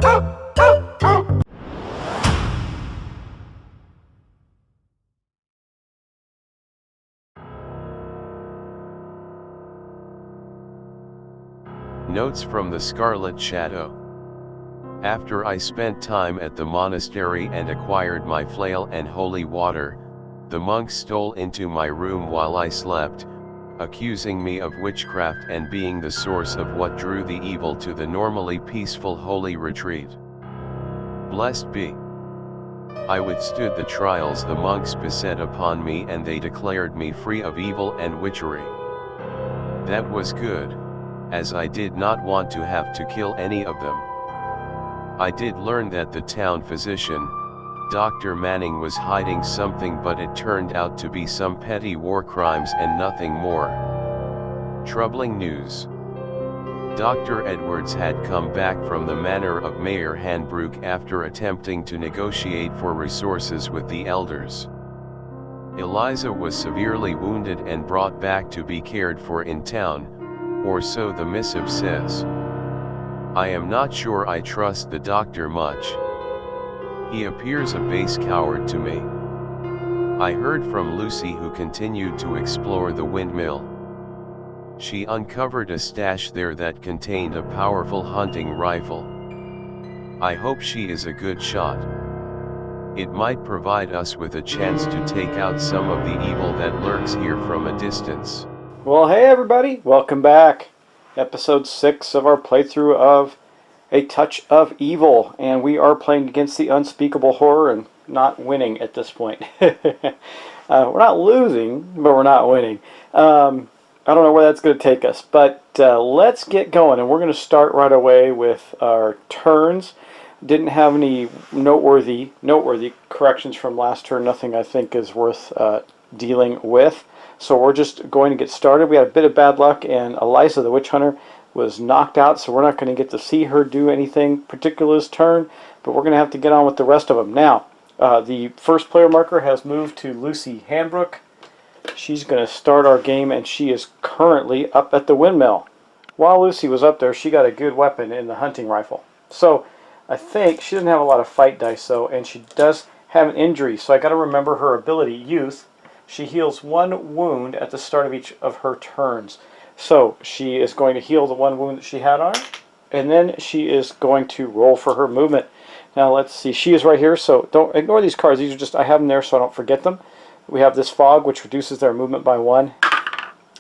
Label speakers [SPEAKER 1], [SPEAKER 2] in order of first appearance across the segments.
[SPEAKER 1] Notes from the Scarlet Shadow. After I spent time at the monastery and acquired my flail and holy water, the monks stole into my room while I slept, accusing me of witchcraft and being the source of what drew the evil to the normally peaceful holy retreat. Blessed be. I withstood the trials the monks beset upon me, and they declared me free of evil and witchery. That was good, as I did not want to have to kill any of them. I did learn that the town physician, Dr. Manning, was hiding something, but it turned out to be some petty war crimes and nothing more. Troubling news. Dr. Edwards had come back from the manor of Mayor Hanbrook after attempting to negotiate for resources with the elders. Eliza was severely wounded and brought back to be cared for in town, or so the missive says. I am not sure I trust the doctor much. He appears a base coward to me. I heard from Lucy, who continued to explore the windmill. She uncovered a stash there that contained a powerful hunting rifle. I hope she is a good shot. It might provide us with a chance to take out some of the evil that lurks here from a distance.
[SPEAKER 2] Well, hey everybody, welcome back. Episode 6 of our playthrough of A Touch of Evil, and we are playing against the unspeakable horror and not winning at this point. We're not losing, but we're not winning. I don't know where that's going to take us, but let's get going, and we're going to start right away with our turns. Didn't have any noteworthy corrections from last turn. Nothing I think is worth dealing with. So we're just going to get started. We had a bit of bad luck, and Eliza the Witch Hunter was knocked out, so we're not going to get to see her do anything particular this turn, but we're going to have to get on with the rest of them. Now, the first player marker has moved to Lucy Hanbrook. She's going to start our game, and she is currently up at the windmill. While Lucy was up there, she got a good weapon in the hunting rifle. So I think she doesn't have a lot of fight dice, though, and she does have an injury, so I got to remember her ability, Youth. She heals 1 wound at the start of each of her turns. So she is going to heal the 1 wound that she had on her, and then she is going to roll for her movement. Now let's see, she is right here, so don't ignore these cards. These are just, I have them there so I don't forget them. We have this fog, which reduces their movement by 1.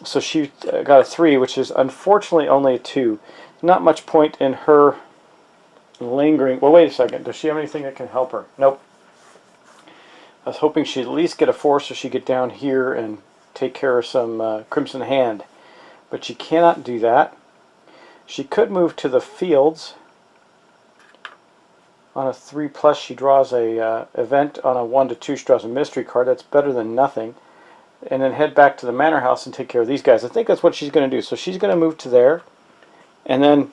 [SPEAKER 2] So she got a 3, which is unfortunately only a 2. Not much point in her lingering. Well, wait a second. Does she have anything that can help her? Nope. I was hoping she'd at least get a 4 so she'd get down here and take care of some Crimson Hand. But she cannot do that. She could move to the fields. On a 3+, she draws a event. On a 1-2, she draws a mystery card. That's better than nothing. And then head back to the manor house and take care of these guys. I think that's what she's going to do. So she's going to move to there. And then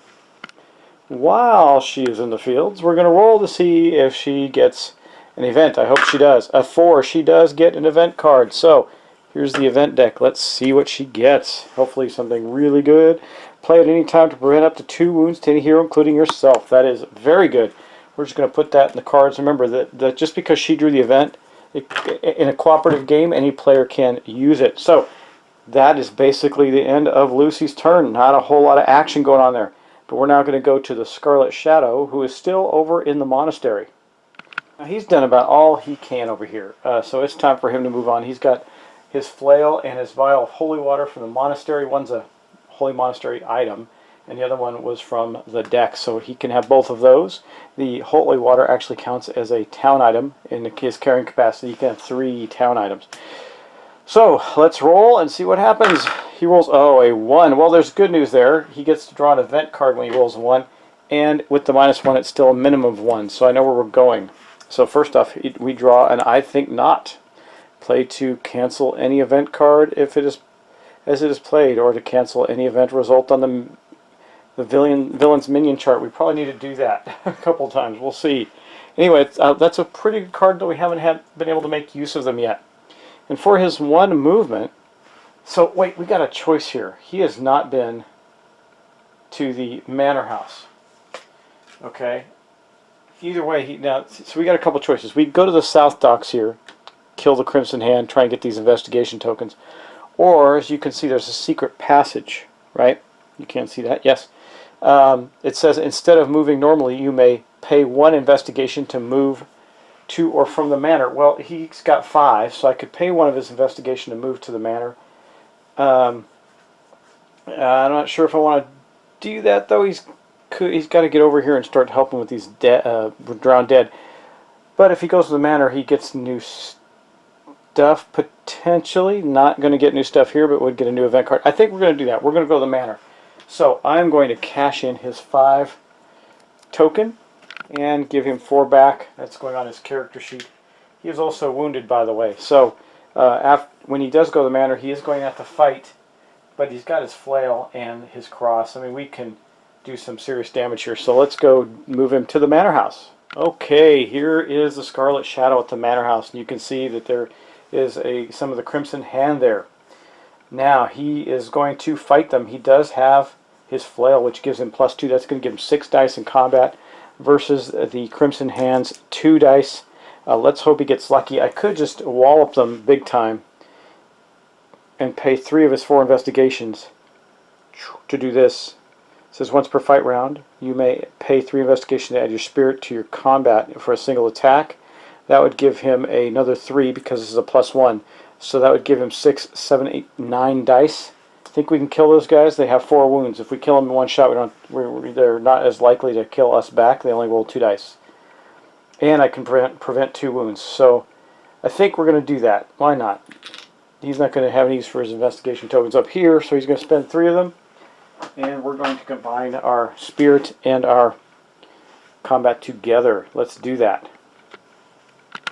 [SPEAKER 2] while she is in the fields, we're going to roll to see if she gets an event. I hope she does. A 4. She does get an event card. So here's the event deck. Let's see what she gets. Hopefully something really good. Play at any time to prevent up to 2 wounds to any hero, including yourself. That is very good. We're just going to put that in the cards. Remember that just because she drew the event, in a cooperative game, any player can use it. So that is basically the end of Lucy's turn. Not a whole lot of action going on there. But we're now going to go to the Scarlet Shadow, who is still over in the monastery. Now, he's done about all he can over here. So it's time for him to move on. He's got his flail and his vial of holy water from the monastery. One's a holy monastery item, and the other one was from the deck, so he can have both of those. The holy water actually counts as a town item in his carrying capacity. He can have 3 town items. So let's roll and see what happens. He rolls, oh, a 1. Well, there's good news there. He gets to draw an event card when he rolls a 1, and with the -1, it's still a minimum of 1, so I know where we're going. So first off, we draw an I think not. Play to cancel any event card if it is as it is played, or to cancel any event result on the villain's minion chart. We probably need to do that a couple times. We'll see. Anyway, that's a pretty good card, though we haven't been able to make use of them yet. And for his 1 movement, so wait, we got a choice here. He has not been to the manor house. Okay, either way, so we got a couple choices. We go to the south docks here, kill the Crimson Hand, try and get these investigation tokens. Or, as you can see, there's a secret passage, right? You can't see that? Yes. It says, instead of moving normally, you may pay 1 investigation to move to or from the manor. Well, he's got 5, so I could pay 1 of his investigation to move to the manor. I'm not sure if I want to do that, though. He's got to get over here and start helping with these drowned dead. But if he goes to the manor, he gets new stuff, potentially. Not going to get new stuff here, but would get a new event card. I think we're going to do that. We're going to go to the manor. So I'm going to cash in his 5 token and give him 4 back. That's going on his character sheet. He is also wounded, by the way. So when he does go to the manor, he is going to have to fight, but he's got his flail and his cross. I mean, we can do some serious damage here. So let's go move him to the manor house. Okay, here is the Scarlet Shadow at the manor house, and you can see that there is some of the Crimson Hand there. Now he is going to fight them. He does have his flail, which gives him +2. That's going to give him 6 dice in combat versus the Crimson Hand's 2 dice. Let's hope he gets lucky. I could just wallop them big time and pay 3 of his 4 investigations to do this. It says once per fight round, you may pay 3 investigations to add your spirit to your combat for a single attack. That would give him another 3 because this is a +1. So that would give him 6, 7, 8, 9 dice. I think we can kill those guys. They have 4 wounds. If we kill them in one shot, they're not as likely to kill us back. They only roll 2 dice. And I can prevent 2 wounds. So I think we're going to do that. Why not? He's not going to have any use for his investigation tokens up here, so he's going to spend 3 of them. And we're going to combine our spirit and our combat together. Let's do that.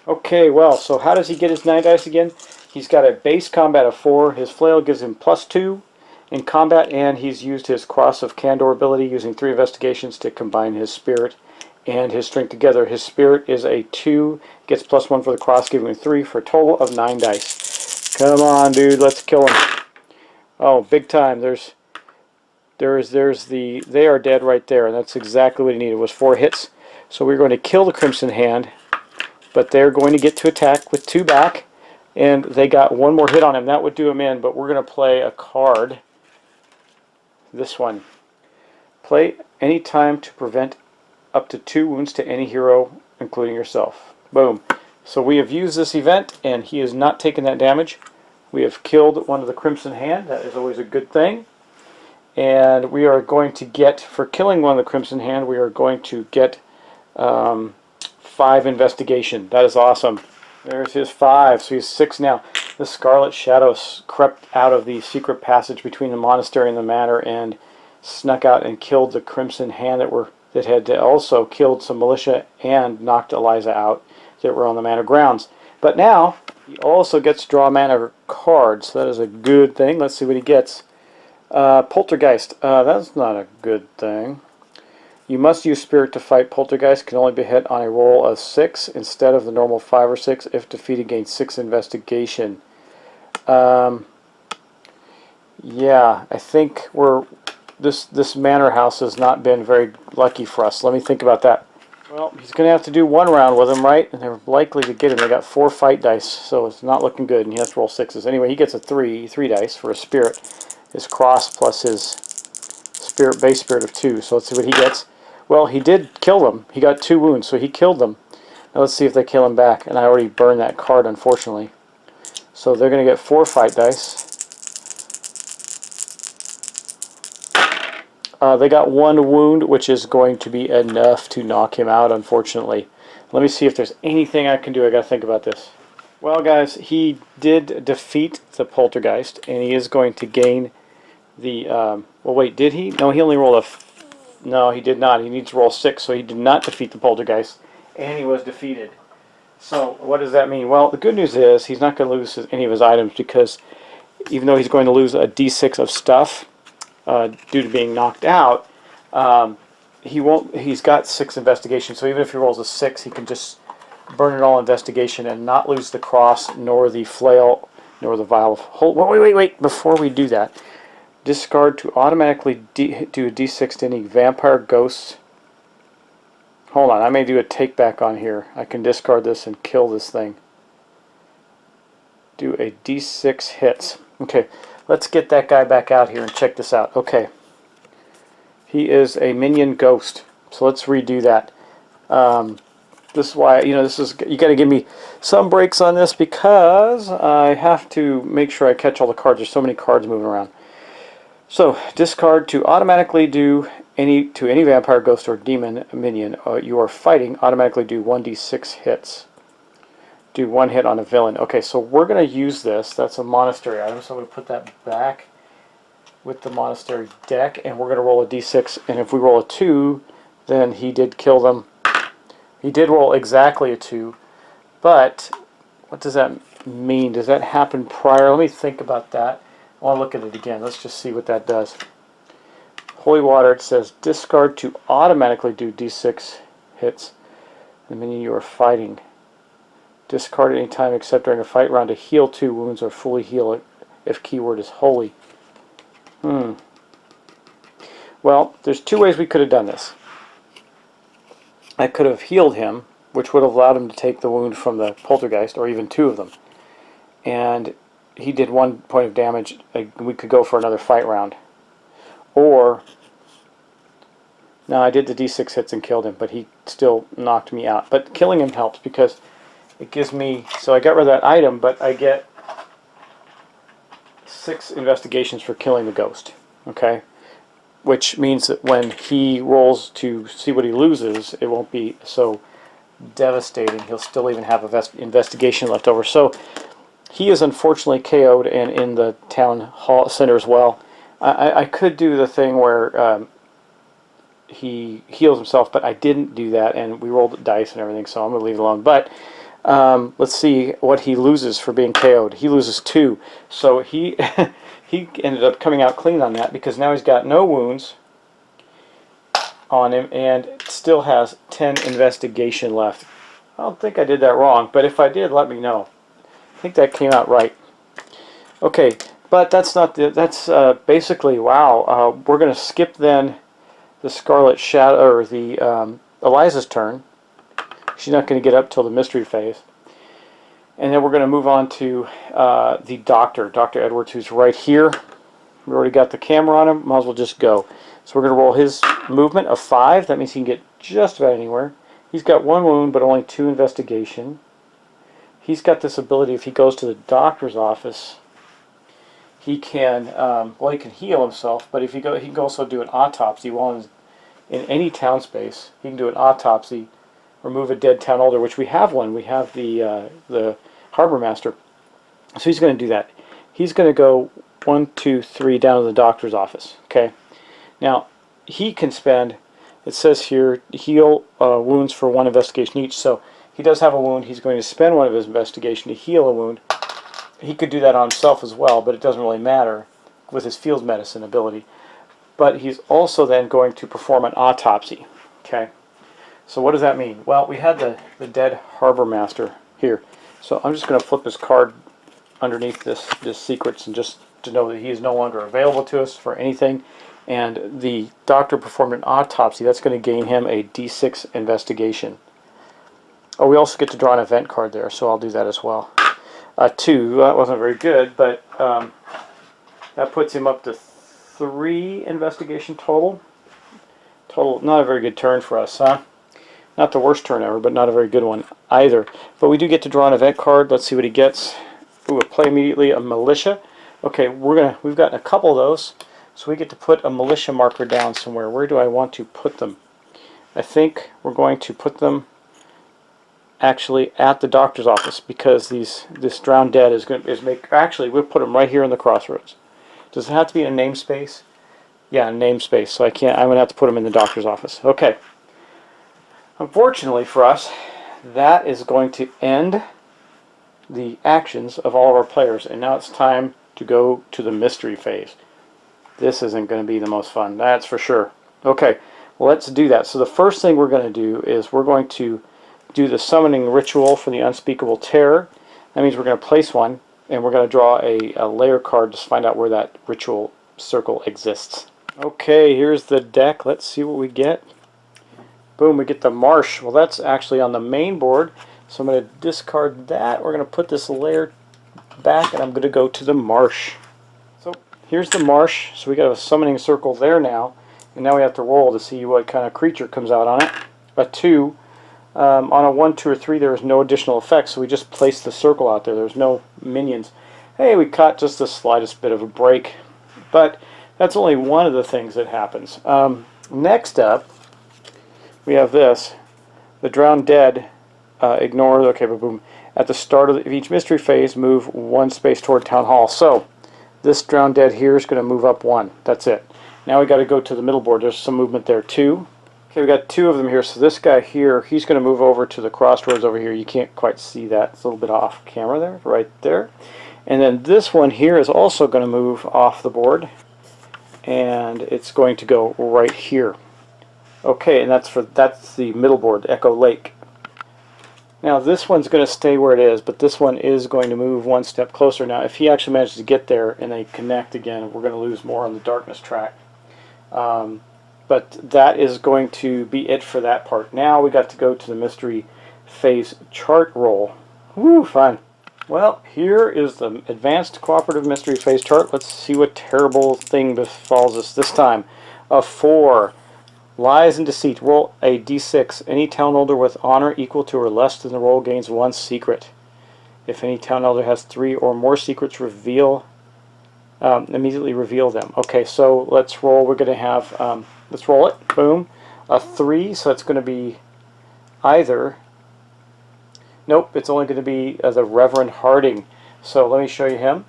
[SPEAKER 2] Okay, well, so how does he get his 9 dice again? He's got a base combat of 4. His flail gives him +2 in combat, and he's used his Cross of Candor ability using 3 investigations to combine his spirit and his strength together. His spirit is a 2, gets +1 for the cross, giving him 3 for a total of 9 dice. Come on, dude, let's kill him. Oh, big time. They are dead right there, and that's exactly what he needed, was 4 hits. So we're going to kill the Crimson Hand, but they're going to get to attack with 2 back, and they got 1 more hit on him. That would do him in, but we're going to play a card. This one. Play any time to prevent up to 2 wounds to any hero, including yourself. Boom. So we have used this event, and he has not taken that damage. We have killed one of the Crimson Hand. That is always a good thing. And we are going to get, for killing one of the Crimson Hand, we are going to get 5 investigation. That is awesome. There's his 5, so he's 6 now. The Scarlet Shadow crept out of the secret passage between the monastery and the manor and snuck out and killed the Crimson Hand that had also killed some militia and knocked Eliza out that were on the manor grounds. But now he also gets to draw manor cards. So that is a good thing. Let's see what he gets. Poltergeist. That's not a good thing. You must use spirit to fight. Poltergeist can only be hit on a roll of 6 instead of the normal 5 or 6. If defeated, gain 6 investigation. Yeah, I think this manor house has not been very lucky for us. Let me think about that. Well, he's going to have to do 1 round with him, right? And they're likely to get him. They got 4 fight dice, so it's not looking good, and he has to roll 6s. Anyway, he gets a 3 dice for a spirit. His cross plus his base spirit of 2. So let's see what he gets. Well, he did kill them. He got 2 wounds, so he killed them. Now let's see if they kill him back. And I already burned that card, unfortunately. So they're going to get 4 fight dice. They got 1 wound, which is going to be enough to knock him out, unfortunately. Let me see if there's anything I can do. I got to think about this. Well, guys, he did defeat the Poltergeist, and he is going to gain the... well, wait, did he? No, he only rolled a... No, he did not. He needs to roll 6, so he did not defeat the Poltergeist, and he was defeated. So, what does that mean? Well, the good news is he's not going to lose any of his items, because even though he's going to lose a d6 of stuff due to being knocked out, he won't. He's got 6 investigation, so even if he rolls a 6, he can just burn it all investigation and not lose the cross, nor the flail, nor the vial of hold. Wait! Before we do that, discard to automatically do a d6 to any vampire, ghosts, Hold on, I may do a take back on here. I can discard this and kill this thing. Do a D6 hits. Okay, let's get that guy back out here and check this out. Okay, he is a minion ghost. So let's redo that. This is why, you got to give me some breaks on this because I have to make sure I catch all the cards. There's so many cards moving around. So discard to automatically do any vampire, ghost, or demon minion you are fighting. Automatically do 1d6 hits. Do 1 hit on a villain. Okay, so we're going to use this. That's a monastery item, so I'm going to put that back with the monastery deck, and we're going to roll a d6, and if we roll a 2, then he did kill them. He did roll exactly a 2, but what does that mean? Does that happen prior? Let me think about that. I want to look at it again. Let's just see what that does. Holy water, it says discard to automatically do d6 hits the minion you are fighting. Discard at any time except during a fight round to heal 2 wounds or fully heal it if keyword is holy. Well, there's 2 ways we could have done this. I could have healed him, which would have allowed him to take the wound from the poltergeist, or even 2 of them. And he did 1 point of damage. We could go for another fight round. Or, no, I did the d6 hits and killed him, but he still knocked me out. But killing him helps because it gives me, so I got rid of that item, but I get 6 investigations for killing the ghost. Okay? Which means that when he rolls to see what he loses, it won't be so devastating. He'll still even have an investigation left over. So he is unfortunately KO'd and in the town hall center as well. I could do the thing where he heals himself, but I didn't do that, and we rolled dice and everything, so I'm going to leave it alone. But let's see what he loses for being KO'd. He loses 2. So he he ended up coming out clean on that because now he's got no wounds on him and still has 10 investigation left. I don't think I did that wrong, but if I did, let me know. I think that came out right. Okay, but that's not the, that's basically, wow. We're going to skip then the Scarlet Shadow, or the Eliza's turn. She's not going to get up till the mystery phase. And then we're going to move on to the Doctor, Dr. Edwards, who's right here. We already got the camera on him. Might as well just go. So we're going to roll his movement of 5. That means he can get just about anywhere. He's got 1 wound, but only 2 investigation. He's got this ability, if he goes to the doctor's office, he can, well, he can heal himself, but if he can also do an autopsy while in any town space. He can do an autopsy, remove a dead town elder, which we have one. We have the harbor master. So he's going to do that. He's going to go 1, 2, 3 down to the doctor's office. Okay. Now he can spend. It says here heal wounds for 1 investigation each. So he does have a wound. He's going to spend 1 of his investigation to heal a wound. He could do that on himself as well, but it doesn't really matter with his field medicine ability. But he's also then going to perform an autopsy. Okay. So what does that mean? Well, we had the dead harbor master here. So I'm just going to flip his card underneath this secrets, and just to know that he is no longer available to us for anything. And the doctor performed an autopsy. That's going to gain him a D6 investigation. Oh, we also get to draw an event card there, so I'll do that as well. 2, that wasn't very good, but that puts him up to 3 investigation total. Not a very good turn for us, huh? Not the worst turn ever, but not a very good one either. But we do get to draw an event card. Let's see what he gets. Ooh, a play immediately, a militia. Okay, we've gotten a couple of those, so we get to put a militia marker down somewhere. Where do I want to put them? I think we're going to put them actually at the doctor's office, because this drowned dead actually we'll put them right here in the crossroads. Does it have to be in a namespace? Yeah, a namespace. So I'm going to have to put them in the doctor's office. Okay. Unfortunately for us, that is going to end the actions of all of our players, and now it's time to go to the mystery phase. This isn't going to be the most fun, that's for sure. Okay, well, let's do that. So the first thing we're going to do is we're going to do the summoning ritual for the unspeakable terror. That means we're going to place one, and we're going to draw a layer card to find out where that ritual circle exists. Okay, here's the deck. Let's see what we get. Boom, we get the marsh. Well, that's actually on the main board, so I'm going to discard that. We're going to put this layer back, and I'm going to go to the marsh. So here's the marsh. So we got a summoning circle there now, and now we have to roll to see what kind of creature comes out on it. A 2. On a 1, 2, or 3, there is no additional effects, so we just place the circle out there. There's no minions. Hey, we caught just the slightest bit of a break, but that's only one of the things that happens. Next up, we have this. The Drowned Dead, ignore, okay, boom. At the start of each mystery phase, move 1 space toward Town Hall. So, this Drowned Dead here is going to move up 1. That's it. Now we got to go to the middle board. There's some movement there, 2. Okay, we got 2 of them here. So this guy here, he's going to move over to the crossroads over here. You can't quite see that. It's a little bit off camera there, right there. And then this one here is also going to move off the board. And it's going to go right here. Okay, and that's the middle board, Echo Lake. Now this one's going to stay where it is, but this one is going to move 1 step closer. Now if he actually manages to get there and they connect again, we're going to lose more on the darkness track. But that is going to be it for that part. Now we got to go to the mystery phase chart roll. Woo, fun. Well, here is the advanced cooperative mystery phase chart. Let's see what terrible thing befalls us this time. A 4. Lies and deceit. Roll a d6. Any town elder with honor equal to or less than the roll gains 1 secret. If any town elder has 3 or more secrets, immediately reveal them. Okay, so let's roll. We're going to have, let's roll it. Boom. A 3, so it's going to be either, nope, it's only going to be the Reverend Harding. So let me show you him.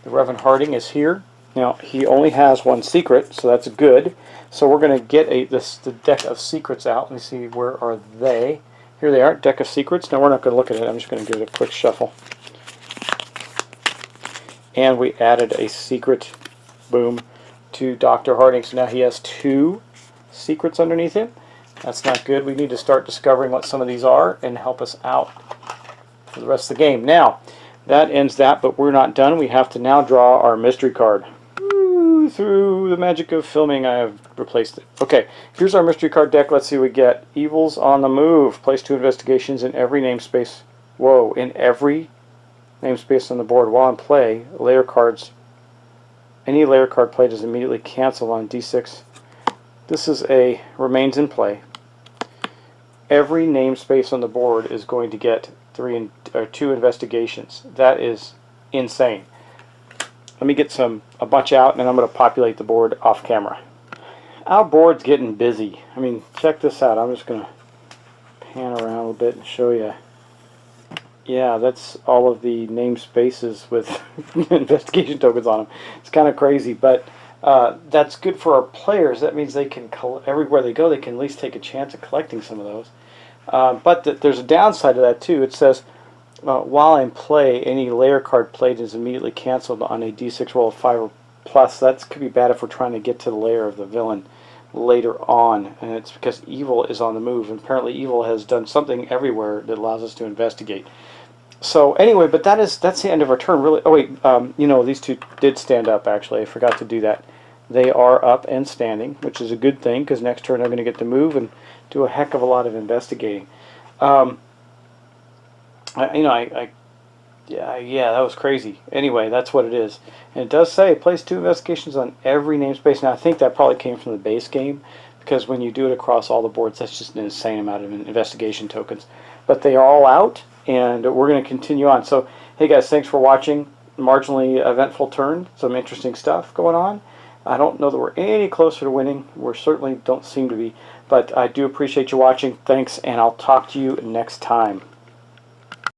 [SPEAKER 2] The Reverend Harding is here. Now, he only has 1 secret, so that's good. So we're going to get the deck of secrets out. Let me see, where are they? Here they are, deck of secrets. Now, we're not going to look at it. I'm just going to give it a quick shuffle. And we added a secret, boom, to Dr. Harding. So now he has 2 secrets underneath him. That's not good. We need to start discovering what some of these are and help us out for the rest of the game. Now, that ends that, but we're not done. We have to now draw our mystery card. Woo, through the magic of filming, I have replaced it. Okay, here's our mystery card deck. Let's see what we get. Evils on the move. Place 2 investigations in every namespace. Whoa, in every namespace on the board. While in play, layer cards. Any layer card played is immediately canceled on D6. This is a remains in play. Every namespace on the board is going to get 2 investigations. That is insane. Let me get a bunch out, and then I'm going to populate the board off camera. Our board's getting busy. I mean, check this out. I'm just going to pan around a little bit and show you. Yeah, that's all of the namespaces with investigation tokens on them. It's kind of crazy, but that's good for our players. That means they can, everywhere they go, they can at least take a chance at collecting some of those. But there's a downside to that too. It says, while in play, any layer card played is immediately canceled on a d6 roll of 5 or plus. That could be bad if we're trying to get to the layer of the villain later on, and it's because evil is on the move, and apparently evil has done something everywhere that allows us to investigate. So anyway, but that's the end of our turn, really. Oh wait, you know, these 2 did stand up, actually. I forgot to do that. They are up and standing, which is a good thing, because next turn they're going to get to move and do a heck of a lot of investigating. Yeah, that was crazy. Anyway, that's what it is. And it does say, place 2 investigations on every namespace. Now, I think that probably came from the base game, because when you do it across all the boards, that's just an insane amount of investigation tokens. But they are all out, and we're going to continue on. So, hey guys, thanks for watching. Marginally eventful turn. Some interesting stuff going on. I don't know that we're any closer to winning. We certainly don't seem to be. But I do appreciate you watching. Thanks, and I'll talk to you next time.